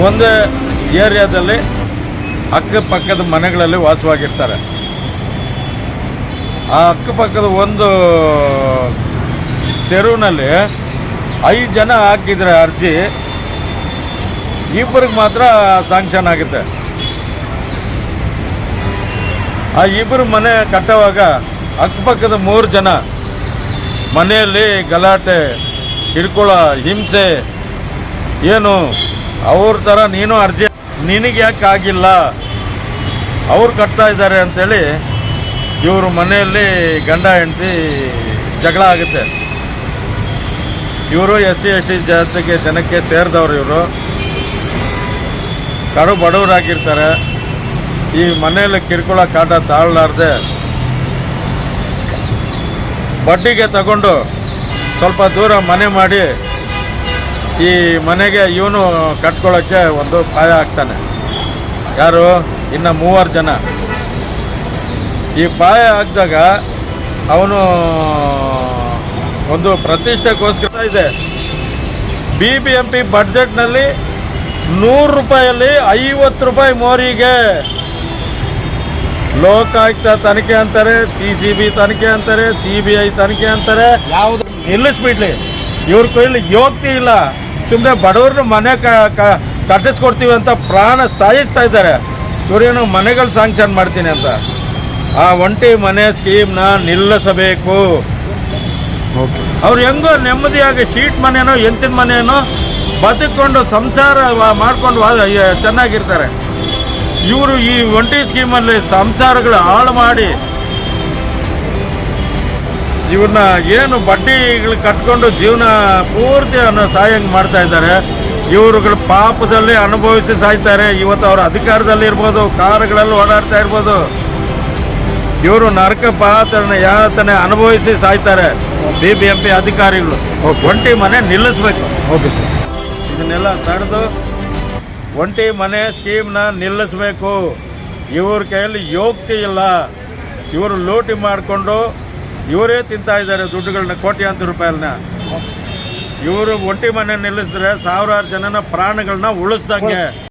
ಒಂದೇ ಏರಿಯಾದಲ್ಲಿ ಅಕ್ಕಪಕ್ಕದ ಮನೆಗಳಲ್ಲಿ ವಾಸವಾಗಿರ್ತಾರೆ. ಆ ಅಕ್ಕಪಕ್ಕದ ಒಂದು ತೆರವಿನಲ್ಲಿ 5 ಜನ ಹಾಕಿದರೆ ಅರ್ಜಿ, ಇಬ್ಬರಿಗೆ ಮಾತ್ರ ಸ್ಯಾಂಕ್ಷನ್ ಆಗುತ್ತೆ. ಆ ಇಬ್ಬರು ಮನೆ ಕಟ್ಟುವಾಗ ಅಕ್ಕಪಕ್ಕದ 3 ಜನ ಮನೆಯಲ್ಲಿ ಗಲಾಟೆ, ಕಿರುಕುಳ, ಹಿಂಸೆ, ಏನು ಅವ್ರ ಥರ ನೀನು ಅರ್ಜಿ ನಿನಗೆ ಯಾಕೆ ಆಗಿಲ್ಲ, ಅವ್ರು ಕಟ್ತಾ ಇದ್ದಾರೆ ಅಂಥೇಳಿ ಇವರು ಮನೆಯಲ್ಲಿ ಗಂಡ ಹೆಂಡತಿ ಜಗಳ ಆಗುತ್ತೆ. ಇವರು SC/ST ಜನಕ್ಕೆ ಸೇರಿದವರು. ಇವರು ಕಡು ಬಡವರಾಗಿರ್ತಾರೆ. ಈ ಮನೆಯಲ್ಲಿ ಕಿರುಕುಳ ಕಾಟ ತಾಳಲಾರ್ದೆ ಬಡ್ಡಿಗೆ ತಗೊಂಡು ಸ್ವಲ್ಪ ದೂರ ಮನೆ ಮಾಡಿ ಈ ಮನೆಗೆ ಇವನು ಕಟ್ಕೊಳ್ಳೋಕ್ಕೆ ಒಂದು ಪಾಯ ಆಗ್ತಾನೆ. ಯಾರು? ಇನ್ನು 3 ಜನ. ಈ ಪಾಯ ಹಾಕಿದಾಗ ಅವನು ಒಂದು ಪ್ರತಿಷ್ಠೆಗೋಸ್ಕರ ಇದೆ. BBMP ಬಡ್ಜೆಟ್ನಲ್ಲಿ 100 ರೂಪಾಯಲ್ಲಿ 50 ರೂಪಾಯಿ ಮೋರಿಗೆ ಲೋಕಾಯುಕ್ತ ತನಿಖೆ ಅಂತಾರೆ, CCB ತನಿಖೆ ಅಂತಾರೆ, CBI ತನಿಖೆ ಅಂತಾರೆ. ಯಾವುದು ನಿಲ್ಲಿಸ್ಬಿಡ್ಲಿ, ಇವ್ರ ಕೈಲಿ ಯೋಗ್ತಿ ಇಲ್ಲ. ಸುಮ್ಮನೆ ಬಡವ್ರನ್ನ ಮನೆ ಕಟ್ಟಿಸ್ಕೊಡ್ತೀವಿ ಅಂತ ಪ್ರಾಣ ಸಾಯಿಸ್ತಾ ಇದ್ದಾರೆ. ಇವರೇನು ಮನೆಗಳು ಸ್ಯಾಂಕ್ಷನ್ ಮಾಡ್ತೀನಿ ಅಂತ. ಆ ಒಂಟಿ ಮನೆ ಸ್ಕೀಮ್ನ ನಿಲ್ಲಿಸಬೇಕು. ಅವ್ರು ಹೆಂಗೋ ನೆಮ್ಮದಿಯಾಗಿ ಶೀಟ್ ಮನೆನೋ ಎಂಚಿನ ಮನೆಯೋ ಬದುಕೊಂಡು ಸಂಸಾರ ಮಾಡ್ಕೊಂಡು ಚೆನ್ನಾಗಿರ್ತಾರೆ. ಇವರು ಈ ಒಂಟಿ ಸ್ಕೀಮಲ್ಲಿ ಸಂಸಾರಗಳು ಹಾಳು ಮಾಡಿ ಇವ್ರನ್ನ ಏನು ಬಡ್ಡಿಗಳು ಕಟ್ಕೊಂಡು ಜೀವನ ಪೂರ್ತಿ ಸಾಯಂಗೆ ಮಾಡ್ತಾ ಇದ್ದಾರೆ. ಇವರುಗಳು ಪಾಪದಲ್ಲಿ ಅನುಭವಿಸಿ ಸಾಯ್ತಾರೆ. ಇವತ್ತು ಅವ್ರ ಅಧಿಕಾರದಲ್ಲಿ ಇರ್ಬೋದು, ಕಾರುಗಳಲ್ಲಿ ಓಡಾಡ್ತಾ ಇರ್ಬೋದು. ಇವರು ನರಕ ಯಾತನೆ ಅನುಭವಿಸಿ ಸಾಯ್ತಾರೆ. BBMP ಅಧಿಕಾರಿಗಳು ಒಂಟಿ ಮನೆ ನಿಲ್ಲಿಸ್ಬೇಕು. Okay sir. ಇದನ್ನೆಲ್ಲ ತಡೆದು ಒಂಟಿ ಮನೆ ಸ್ಕೀಮ್ನ ನಿಲ್ಲಿಸಬೇಕು. ಇವ್ರ ಕೈಯಲ್ಲಿ ಯೋಗ್ತಿ ಇಲ್ಲ. ಇವರು ಲೂಟಿ ಮಾಡಿಕೊಂಡು ಇವರೇ ತಿಂತಾ ಇದ್ದಾರೆ ದುಡ್ಡುಗಳನ್ನ, ಕೋಟ್ಯಾಂತರ ರೂಪಾಯಿನ. ಇವರು ಒಂಟಿ ಮನೆ ನಿಲ್ಲಿಸಿದ್ರೆ 1000 ಜನನ ಪ್ರಾಣಗಳನ್ನ ಉಳಿಸ್ದಂಗೆ.